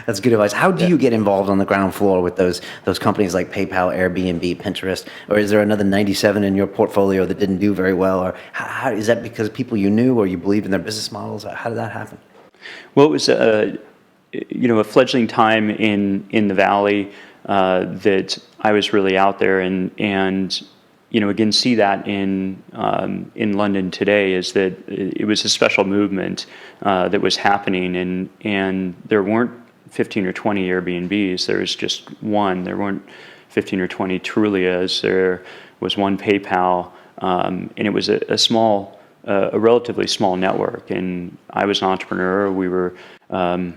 That's good advice. How do you get involved on the ground floor with those companies like PayPal, Airbnb, Pinterest, or is there another 97 in your portfolio that didn't do very well, or how is that because people you knew or you believed in their business models? How did that happen? Well, it was a fledgling time in the Valley that I was really out there, and again, see that in London today is that it was a special movement that was happening, and there weren't 15 or 20 Airbnbs. There was just one. There weren't 15 or 20 Trulias. There was one PayPal, and it was a relatively small network. And I was an entrepreneur. We were, and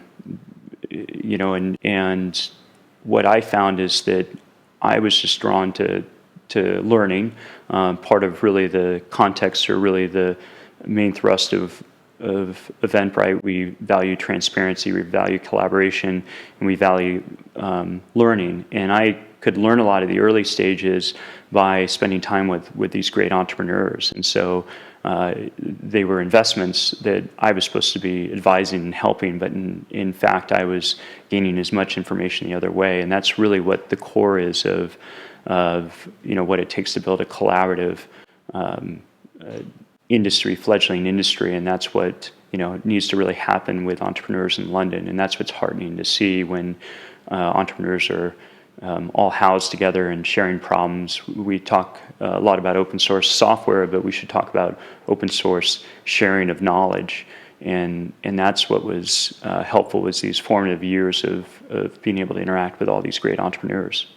what I found is that I was just drawn to learning. Part of really the context, or really the main thrust of Eventbrite, we value transparency, we value collaboration, and we value learning. And I could learn a lot of the early stages by spending time with these great entrepreneurs. And so they were investments that I was supposed to be advising and helping, but in fact I was gaining as much information the other way. And that's really what the core is of what it takes to build a collaborative fledgling industry, and that's what needs to really happen with entrepreneurs in London, and that's what's heartening to see when entrepreneurs are all housed together and sharing problems. We talk a lot about open source software, but we should talk about open source sharing of knowledge, and that's what was helpful, was these formative years of being able to interact with all these great entrepreneurs.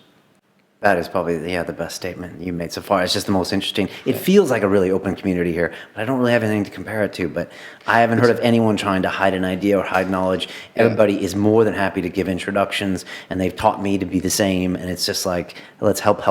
That is probably, the best statement you made so far. It's just the most interesting. It feels like a really open community here, but I don't really have anything to compare it to. But I haven't heard of anyone trying to hide an idea or hide knowledge. Everybody is more than happy to give introductions, and they've taught me to be the same. And it's just like, let's help.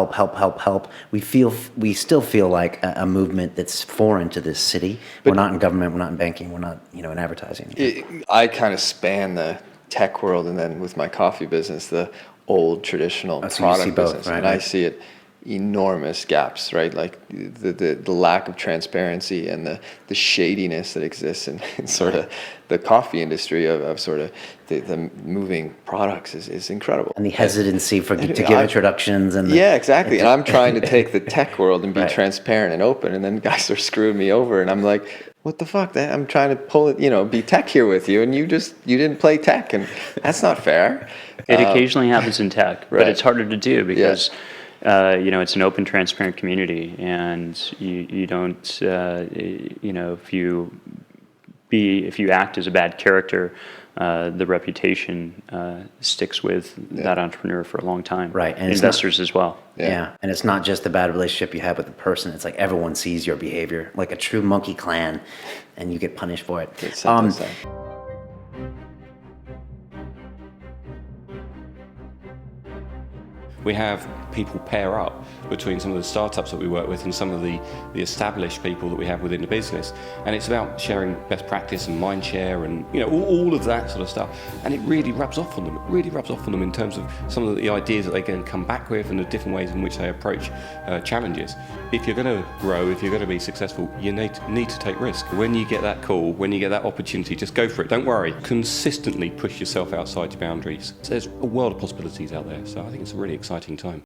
We still feel like a movement that's foreign to this city. But we're not in government, we're not in banking, we're not, in advertising. I kind of span the tech world, and then with my coffee business, the old traditional product business, right? And I see it enormous gaps, right? Like the lack of transparency and the shadiness that exists in sort of the coffee industry of sort of the moving products is incredible. And the hesitancy to give introductions exactly. And I'm trying to take the tech world and be transparent and open, and then guys are screwing me over, and I'm like, what the fuck? I'm trying to pull it, be tech here with you, and you didn't play tech, and that's not fair. It occasionally happens in tech, but it's harder to do because it's an open, transparent community, and you don't, if you act as a bad character, the reputation sticks with that entrepreneur for a long time. Right, and investors as well. Yeah, and it's not just the bad relationship you have with the person. It's like everyone sees your behavior, like a true monkey clan, and you get punished for it. We have people pair up between some of the startups that we work with and some of the established people that we have within the business, and it's about sharing best practice and mind share and all of that sort of stuff, and it really rubs off on them. It really rubs off on them in terms of some of the ideas that they can come back with and the different ways in which they approach challenges. If you're going to grow, if you're going to be successful, you need to take risk. When you get that call, when you get that opportunity, just go for it. Don't worry. Consistently push yourself outside your boundaries. So there's a world of possibilities out there, so I think it's a really exciting time.